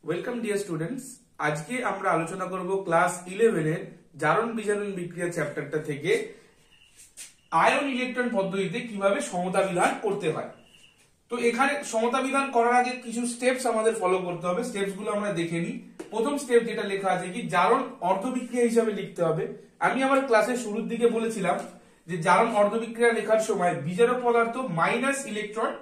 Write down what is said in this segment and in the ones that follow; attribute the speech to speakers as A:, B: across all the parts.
A: Welcome dear students. আজকে আমরা আলোচনা করব ক্লাস 11 এর জারণ বিজারণ বিক্রিয়া চ্যাপ্টারটা থেকে আয়ন ইলেকট্রন পদ্ধতিতে কিভাবে সমতা বিধান করতে হয়। তো এখানে সমতা বিধান করার আগে কিছু স্টেপস আমাদের ফলো করতে হবে। স্টেপস গুলো আমরা দেখে নিই। প্রথম স্টেপ যেটা লেখা আছে কি জারণ অর্ধবিক্রিয়া হিসাবে লিখতে হবে। আমি আমার ক্লাসের শুরুর দিকে বলেছিলাম যে জারণ অর্ধবিক্রিয়া লেখার সময় বিজারক পদার্থ মাইনাস ইলেকট্রন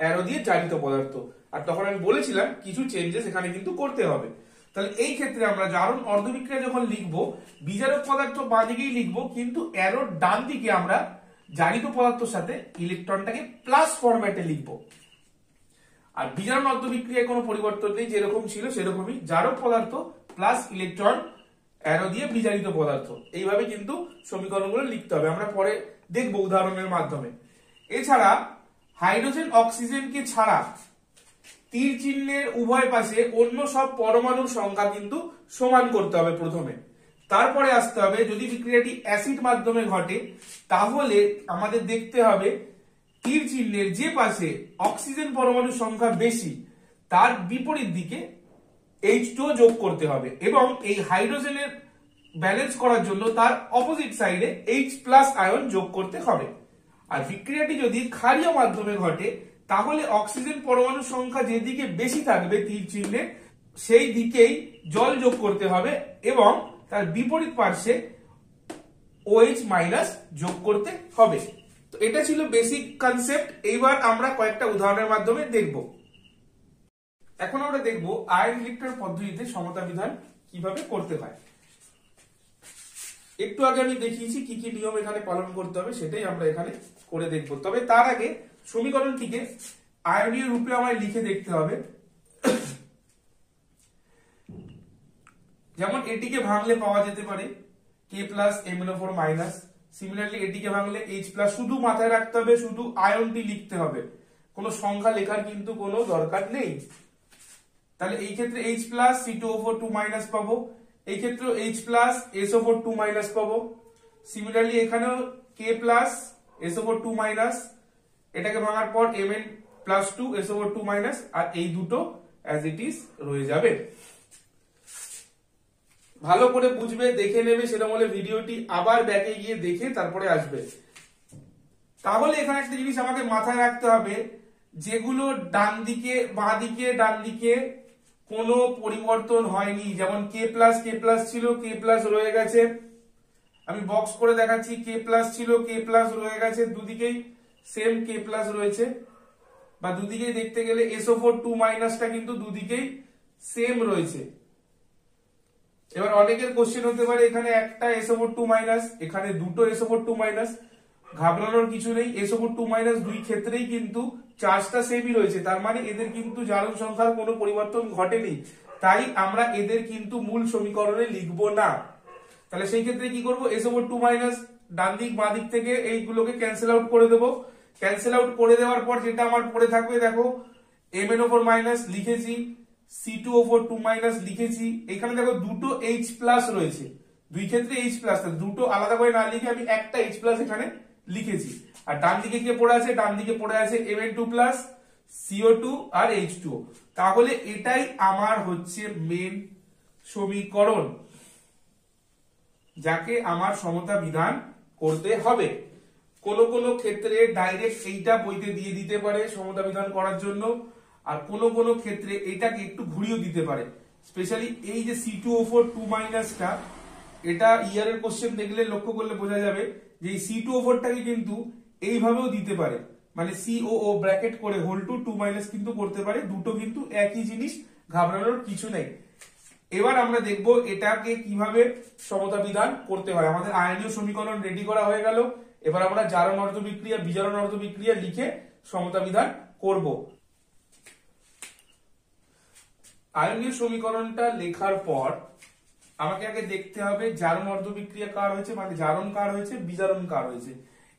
A: অ্যারো দিয়ে জারিত পদার্থ, আর তখন আমি বলেছিলাম কিছু চেঞ্জেস এখানে কিন্তু করতে হবে। তাহলে এই ক্ষেত্রে আমরা জারণ অর্ধবিক্রিয়া যখন লিখবো বিজারক পদার্থ বাঁ দিকেই লিখবো, কিন্তু অ্যারোর ডান দিকে আমরা জারিত পদার্থের সাথে ইলেকট্রনটাকে প্লাস ফরম্যাটে লিখবো। আর বিজারণ অর্ধবিক্রিয়ায় কোনো পরিবর্তন নেই, যেরকম ছিল সেরকমই জারক পদার্থ প্লাস ইলেকট্রন অ্যারো দিয়ে বিজারিত পদার্থ, এইভাবে কিন্তু সমীকরণগুলো লিখতে হবে। আমরা পরে দেখবো উদাহরণের মাধ্যমে। এছাড়া হাইড্রোজেন অক্সিজেনকে ছাড়া তীর চিহ্নের উভয় পাশে অন্য সব পরমাণুর সংখ্যা কিন্তু সমান করতে হবে প্রথমে। তারপরে আসতে হবে যদি বিক্রিয়াটি অ্যাসিড মাধ্যমে ঘটে তাহলে আমাদের দেখতে হবে তীর চিহ্নের যে পাশে অক্সিজেন পরমাণুর সংখ্যা বেশি তার বিপরীত দিকে H2O যোগ করতে হবে, এবং এই হাইড্রোজেনের ব্যালেন্স করার জন্য তার অপোজিট সাইডে H+ আয়ন যোগ করতে হবে। আর বিক্রিয়াটি যদি ক্ষারীয় মাধ্যমে ঘটে তাহলে অক্সিজেন পরমাণুর সংখ্যা যেদিকে বেশি থাকবে তীর চিহ্নে সেই দিকেই জল যোগ করতে হবে, এবং তার বিপরীত পার্শ্বে OH- যোগ করতে হবে। তো এটা ছিল বেসিক কনসেপ্ট। এইবার আমরা কয়েকটা উদাহরণের মাধ্যমে দেখব। এখন আমরা দেখব আয়ন ইলেকট্রন পদ্ধতিতে সমতা বিধান কিভাবে করতে হয়। একটু আগে আমি দেখিয়েছি কি কি নিয়ম এখানে পালন করতে হবে, সেটাই আমরা এখানে করে দেখব। তবে তার আগে সমীকরণটিকে আয়নীয় রূপে আমায় লিখে দেখতে হবে। যেমন এটিকে ভাঙলে পাওয়া যেতে পারে K+MnO4-, সিমিলারলি এটিকে ভাঙলে H+। শুধু মাথায় রাখতে হবে শুধু আয়নটি লিখতে হবে, কোনো সংখ্যা লেখার কিন্তু কোনো দরকার নেই। তাহলে এই ক্ষেত্রে H+C2O4 2- পাবো, এই ক্ষেত্রে H+SO4 2- পাবো। সিমিলারলি এখানেও K+SO4 2-, এটাকে ভাঙার পর Mn+2SO4 2-, আর এই দুটো অ্যাজ ইট ইজ রয়ে যাবে। ভালো করে বুঝবে, দেখে নেবে, সেটা বলে ভিডিওটি আবার ব্যাকে গিয়ে দেখে তারপরে আসবে। তাহলে এখানে একটা জিনিস আমাকে মাথায় রাখতে হবে, যেগুলো ডান দিকে বাঁ দিকে ডান দিকে কোনো পরিবর্তন হয়নি, যেমন K+ ছিল K+ রয়ে গেছে। আমি বক্স করে দেখাচ্ছি, K+ ছিল K+ রয়ে গেছে, দুদিকেই সেম K+ রয়েছে, বা দুদিকেই দেখতে গেলে SO4 2- কিন্তু দুদিকেই সেম রয়েছে। এবার অনেকের কোশ্চেন হতে পারে এখানে একটা SO4 2-, এখানে দুটো SO4 2-, ঘাবড়ানোর কিছু নেই। SO4 2- দুই ক্ষেত্রেই কিন্তু চার্জটা সেমই রয়েছে, তার মানে এদের কিন্তু জারণ সংখ্যার কোনো পরিবর্তন ঘটেনি, তাই আমরা এদের কিন্তু মূল সমীকরণে লিখব না। তাহলে সেই ক্ষেত্রে কি করব, SO4 2- ডান দিক বাঁ দিক থেকে এইগুলোকে ক্যান্সেল আউট করে দেবো। ক্যান্সেল আউট করে দেওয়ার পর যেটা আমার পড়ে থাকবে, দেখো MnO4- লিখেছি, C2O4 2- লিখেছি, এখানে দেখো দুটো H+ রয়েছে, দুই ক্ষেত্রে H+, দুটো আলাদা করে না লিখে আমি একটা H+ এখানে লিখেছি। আর ডান দিকে কে পড়ে আছে, ডান দিকে পড়ে আছে Mn2+, CO2 আর H2O। তাহলে এটাই আমার হচ্ছে মেন সমীকরণ, যাকে আমার সমতা বিধান করতে হবে। কোন কোন ক্ষেত্রে ডাইরেক্ট এইটা বইতে দিয়ে দিতে পারে সমতা বিধান করার জন্য, আর কোন কোন ক্ষেত্রে এটাকে একটু ঘুরিয়ে দিতে পারে। স্পেশালি এই যে C2O4 2- টা, এটা ইয়ারের কোশ্চেন দেখলে লক্ষ্য করলে বোঝা যাবে যে এই C2O4টাকে কিন্তু এইভাবেও দিতে পারে, মানে COO ব্র্যাকেট করে (2) কিন্তু করতে পারে। দুটো কিন্তু একই জিনিস, ঘাবড়ানোর কিছু নেই। এবার আমরা দেখব এটাকে কিভাবে সমতা বিধান করতে হয়। আমাদের আয়নীয় সমীকরণ রেডি করা হয়ে গেল। এবার আমরা জারণ অর্ধবিক্রিয়া বিজারণ অর্ধবিক্রিয়া লিখে সমতা বিধান করব। আয়নীয় সমীকরণটা লেখার পর আমাকে আগে দেখতে হবে জারণ অর্ধবিক্রিয়া কার হয়েছে, মানে জারণ কার হয়েছে, বিজারণ কার হয়েছে।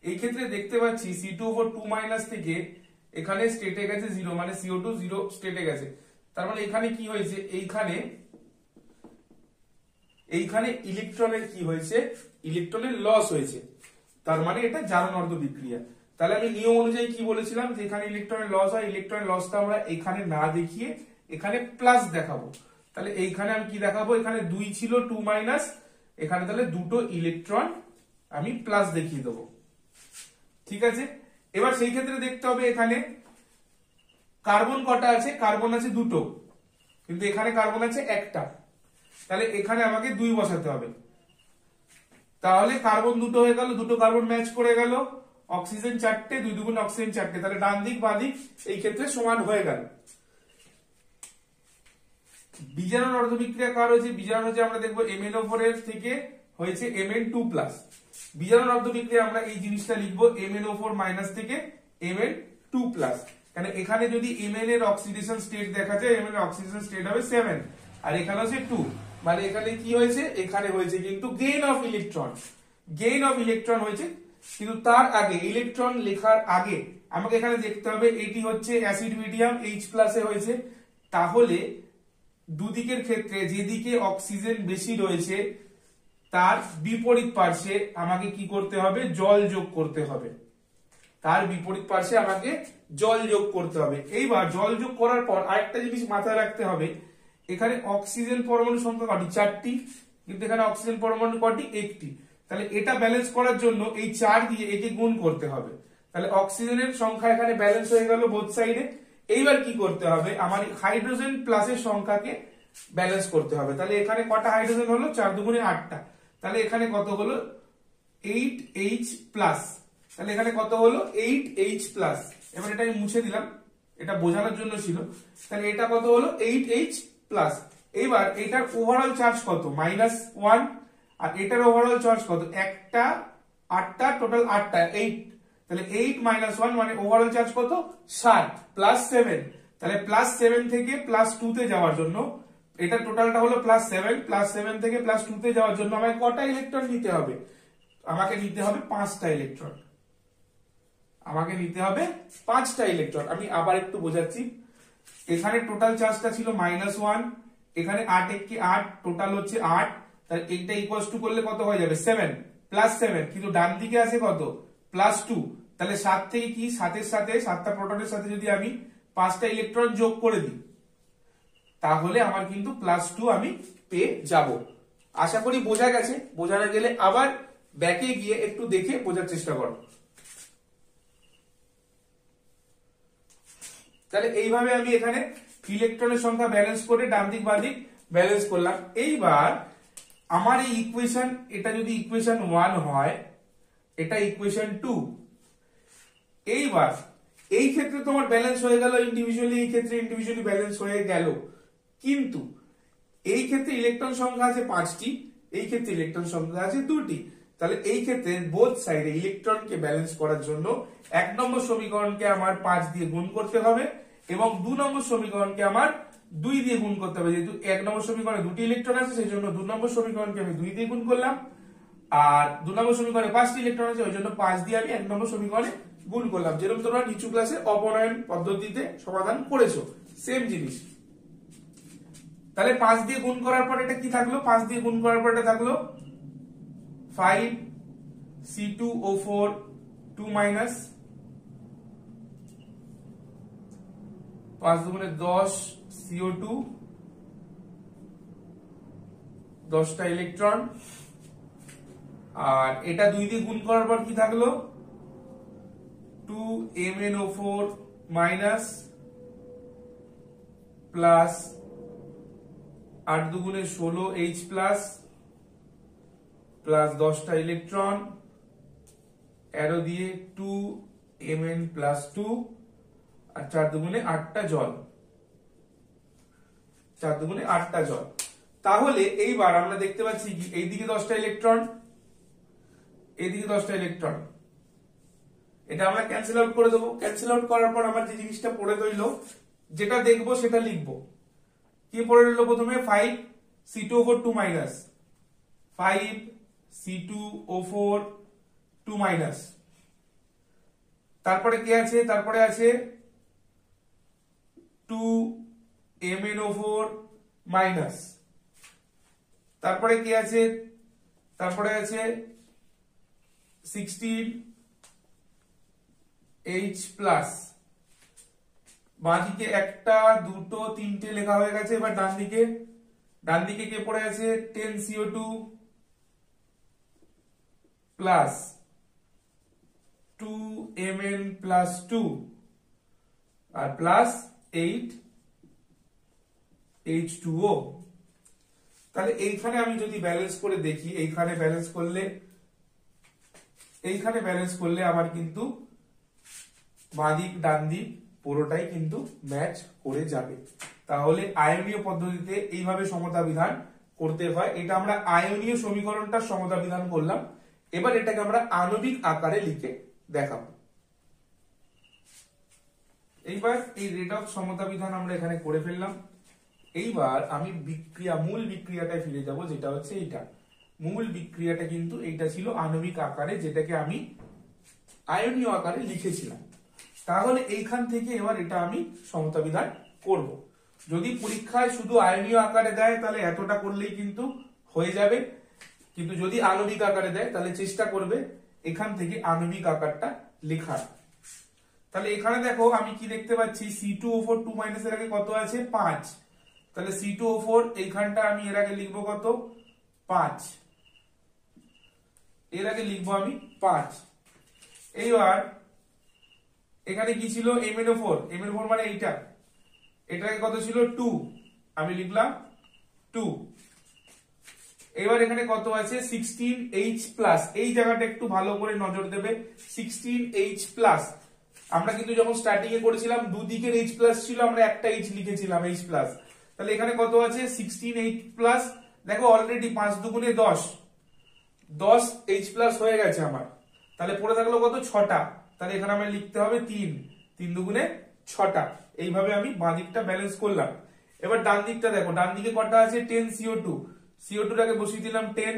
A: এই ক্ষেত্রে দেখতে পাচ্ছি C2O4 2- থেকে এখানে স্টেটে গেছে 0, মানে CO2 0 স্টেটে গেছে। তার মানে এখানে কি হয়েছে, এইখানে ইলেকট্রনের কি হয়েছে, ইলেকট্রনের লস হয়েছে। তার মানে এটা জারণ অর্ধবিক্রিয়া। তাহলে আমি নিয়ম অনুযায়ী কি বলেছিলাম যে এখানে ইলেকট্রনের লস হয়, ইলেকট্রনের লসটা আমরা এখানে না দেখিয়ে এখানে প্লাস দেখাবো। তাহলে এইখানে আমি কি দেখাবো, এখানে 2 ছিল 2 মাইনাস, এখানে তাহলে দুটো ইলেকট্রন আমি প্লাস দেখিয়ে দেবো। ঠিক আছে, এবার সেই ক্ষেত্রে দেখতে হবে এখানে কার্বন কটা আছে, কার্বন আছে দুটো, কিন্তু এখানে কার্বন আছে একটা, তাহলে এখানে আমাকে 2 বসাতে হবে। তাহলে কার্বন দুটো হয়ে গেল, দুটো কার্বন ম্যাচ করে গেল, অক্সিজেন 4টে, 2 দুগুণ অক্সিজেন 4টে, তাহলে ডান দিক বাঁ দিক এই ক্ষেত্রে সমান হয়ে গেল। বিজারণ অর্ধবিক্রিয়া কার হয়েছে, বিজারণ হচ্ছে আমরা দেখবো MnO4 এর থেকে হয়েছে Mn2+। বিজারণ অর্ধবিক্রিয়া আমরা এই জিনিসটা লিখবো MnO4 মাইনাস থেকে Mn2+, কারণ এখানে যদি Mn এর অক্সিডেশন স্টেট দেখা যায়, Mn এর অক্সিডেশন স্টেট হবে 7 আর এখানে হচ্ছে 2, মানে এখানে কি হয়েছে, এখানে হয়েছে কিন্তু gain of electron, gain of electron হয়েছে। কিন্তু তার আগে ইলেকট্রন লেখার আগে আমাকে এখানে দেখতে হবে এটি হচ্ছে অ্যাসিড মিডিয়াম H+ এ হয়েছে, তাহলে দুদিকের ক্ষেত্রে যেদিকে অক্সিজেন বেশি রয়েছে তার বিপরীত পার্শ্বে আমাকে কি করতে হবে, জল যোগ করতে হবে, তার বিপরীত পার্শ্বে আমাকে জল যোগ করতে হবে। এইবার জল যোগ করার পর আরেকটা জিনিস মাথায় রাখতে হবে, এখানে অক্সিজেন পরমাণু সংখ্যা কটি, 4টি, কিন্তু এখানে অক্সিজেন পরমাণু কটি, 1টি। তাহলে এটা ব্যালেন্স করার জন্য এই 4 দিয়ে একে গুণ করতে হবে, তাহলে অক্সিজেনের সংখ্যা এখানে ব্যালেন্স হয়ে গেল বোথ সাইডে। এইবার কি করতে হবে, আমার হাইড্রোজেন প্লাসের সংখ্যাকে ব্যালেন্স করতে হবে। তাহলে এখানে কটা হাইড্রোজেন হলো, 4 দুগুণে 8টা, তাহলে এখানে কত হলো 8H+, তাহলে এখানে কত হলো 8H+। এবার এটা আমি মুছে দিলাম, এটা বোঝানোর জন্য ছিল। তাহলে এটা কত হলো 8H+। এইবার এটার ওভারঅল চার্জ কত, -1, আর এটার ওভারঅল চার্জ কত, একটা 8টা, টোটাল 8টা 8, তাহলে 8 - 1 মানে ওভারঅল চার্জ কত 7 +7, তাহলে +7 থেকে +2 তে যাওয়ার জন্য, এটা টোটালটা হলো +7, +7 থেকে +2 তে যাওয়ার জন্য আমাকে কটা ইলেকট্রন নিতে হবে, আমাকে নিতে হবে 5টা ইলেকট্রন, আমাকে নিতে হবে 5টা ইলেকট্রন। আমি আবার একটু বোঝাচ্ছি, এখানে টোটাল চার্জটা ছিল -1, এখানে 8 × 8 টোটাল হচ্ছে 8, তাহলে এটা ইকুয়ালস টু করলে কত হয়ে যাবে 7 +7, কিন্তু ডান দিকে আছে কত +2, তাহলে 7 থেকে কি 7 এর সাথে 7টা প্রোটনের সাথে যদি আমি 5টা ইলেকট্রন যোগ করে দিই তাহলে আমার কিন্তু +2 আমি পেয়ে যাব। আশা করি বোঝা গেছে, বোঝা না গেলে আবার ব্যাকে গিয়ে একটু দেখে বোঝার চেষ্টা করো। তাহলে এইভাবে আমি এখানে ইলেকট্রনের সংখ্যা ব্যালেন্স করে ডান দিক বাঁ দিক ব্যালেন্স করলাম। এইবার আমার এই ইকুয়েশন, এটা যদি ইকুয়েশন 1 হয়, এটা ইকুয়েশন 2, এইবার এই ক্ষেত্রে তোমার ব্যালেন্স হয়ে গেল ইন্ডিভিজুয়ালি, এই ক্ষেত্রে ইন্ডিভিজুয়ালি ব্যালেন্স হয়ে গেল, কিন্তু এই ক্ষেত্রে ইলেকট্রন সংখ্যা আছে 5টি, এই ক্ষেত্রে ইলেকট্রন সংখ্যা আছে 2টি, তাহলে এই ক্ষেত্রে বোথ সাইডে ইলেকট্রনকে ব্যালেন্স করার জন্য 1 নম্বর সমীকরণকে আমার 5 দিয়ে গুণ করতে হবে এবং 2 নম্বর সমীকরণকে আমার 2 দিয়ে গুণ করতে হবে। যেহেতু 1 নম্বর সমীকরণে 2টি ইলেকট্রন আছে সেই জন্য 2 নম্বর সমীকরণকে আমি 2 দিয়ে গুণ করলাম, আর 2 নম্বর সমীকরণে 5টি ইলেকট্রন আছে ওই জন্য 5 দিয়ে আমি 1 নম্বর সমীকরণে গুণ করলাম, যেরকম তোমরা নিচু ক্লাসে অপনয়ন পদ্ধতিতে সমাধান করেছো, সেম জিনিস। তাহলে 5 দিয়ে গুণ করার পর এটা কি থাকলো, 5 দিয়ে গুণ করার পর এটা থাকলো 5C2O4 2 মাইনাস 5 দুগুণে 10 CO2 10টা ইলেকট্রন, আর এটা 2 দিয়ে গুণ করার পর কি থাকলো 2MnO4 মাইনাস প্লাস 8 দুগুণে 16H প্লাস প্লাস 10টা ইলেকট্রন, অ্যারো দিয়ে 2Mn+2, আর 4 দুগুণে 8টা জল, 4 দুগুণে 8টা জল। তাহলে এইবার আমরা দেখতে পাচ্ছি কি এইদিকে 10টা ইলেকট্রন, এইদিকে 10টা ইলেকট্রন, এটা আমরা ক্যান্সেল আউট করে দেবো। ক্যান্সেল আউট করার পর আমার যে জিনিসটা পড়ে রইলো, যেটা দেখবো সেটা লিখবো। কি পড়ে রইলো, প্রথমে 5C2O4 2 মাইনাস, 5C2O4 2 মাইনাস, তারপরে কি আছে, তারপরে আছে 2MnO4 মাইনাস, তারপরে কি আছে, তারপরে আছে 16H প্লাস বাঁ দিকে একটা দুটো তিনটে লেখা হয়ে গেছে। এবার ডান দিকে কে পড়ে আছে 10CO2 প্লাস 2Mn+2 আর প্লাস 8H2O। তাহলে এইখানে আমি যদি ব্যালেন্স করে দেখি, এইখানে ব্যালেন্স করলে আমার কিন্তু বাঁদিক ডান দিক পুরোটাই কিন্তু ম্যাচ করে যাবে। তাহলে আয়নীয় পদ্ধতিতে এইভাবে সমতা বিধান করতে হয়। এটা আমরা আয়নীয় সমীকরণটা সমতা বিধান করলাম। এবার এটাকে আমরা আণবিক আকারে লিখে দেখাবো। এইবার এই রেডক্স সমতা বিধান আমরা এখানে করে ফেললাম। এইবার আমি মূল বিক্রিয়াটায় ফিরে যাব, যেটা হচ্ছে এইটা। মূল বিক্রিয়াটা কিন্তু এইটা ছিল আণবিক আকারে, যেটাকে আমি আয়নীয় আকারে লিখেছিলাম। তাহলে এইখান থেকে এবার এটা আমি সমতা বিধান করব। যদি পরীক্ষায় শুধু আয়নীয় আকারে দেয় তাহলে এতটা করলেই কিন্তু হয়ে যাবে, কিন্তু যদি আণবিক আকারে দেয় তাহলে চেষ্টা করবে এখান থেকে আণবিক আকারটা লেখার। তাহলে এখানে দেখো আমি কি দেখতে পাচ্ছি, C2O4 2 এর আগে কত আছে 5। তাহলে C2O4 এইখানটা আমি এর আগে লিখবো কত 5, এর আগে লিখবো আমি 5। এইবার এখানে কি ছিল MnO4 মানে এটার আগে কত ছিল 2, আমি লিখলাম 2। এবার এখানে কত আছে 16H+, এই জায়গাটা একটু ভালো করে নজর দেবে। 16H+, আমরা কিন্তু যখন স্টার্টিং এ করেছিলাম দুদিকের H+ ছিল, আমরা একটা H লিখেছিলাম H+। তাহলে এখানে কত আছে 16H+, দেখো অলরেডি 5 দুগুণে 10 H+ হয়ে গেছে আমার। তাহলে পড়ে থাকলো কত 6টা। তাহলে এখানে আমার লিখতে হবে 3 দুগুণে 6টা। এইভাবে আমি বাঁ দিকটা ব্যালেন্স করলাম। এবার ডান দিকটা দেখো, ডান দিকে কটা আছে 10CO2, CO2টাকে বসিয়ে দিলাম 10,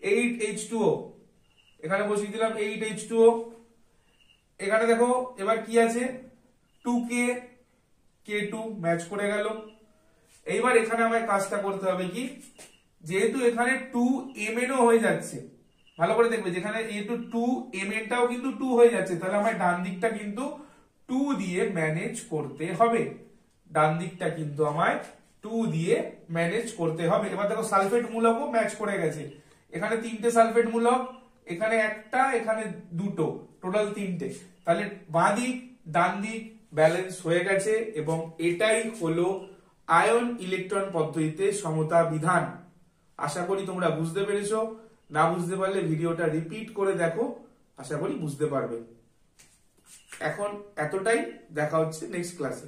A: 8H2O এখানে বসিয়ে দিলাম 8H2O। এখানে দেখো এবার কি আছে 2K, K2 ম্যাচ করে গেল। এইবার এখানে আমায় কাজটা করতে হবে কি, যেহেতু এখানে 2Mnও হয়ে যাচ্ছে, ভালো করে দেখবে যেখানে যেহেতু 2Mnটাও কিন্তু 2 হয়ে যাচ্ছে, তাহলে আমার ডান দিকটা কিন্তু 2 দিয়ে ম্যানেজ করতে হবে। ডান দিকটা কিন্তু আমায় 2 দিয়ে ম্যানেজ করতে হবে। এবার দেখো সালফেট মূলকও ম্যাচ করে গেছে। এখানে 3টে সালফেট মূলক, এখানে একটা, এখানে 2টো, টোটাল 3টে। তাহলে বাঁ দিক ডান দিক ব্যালেন্স হয়ে গেছে এবং এটাই হলো আয়ন ইলেকট্রন পদ্ধতিতে সমতা বিধান। আশা করি তোমরা বুঝতে পেরেছো। না বুঝতে পারলে ভিডিওটা রিপিট করে দেখো, আশা করি বুঝতে পারবে। এখন এতটাই, দেখা হচ্ছে নেক্সট ক্লাসে।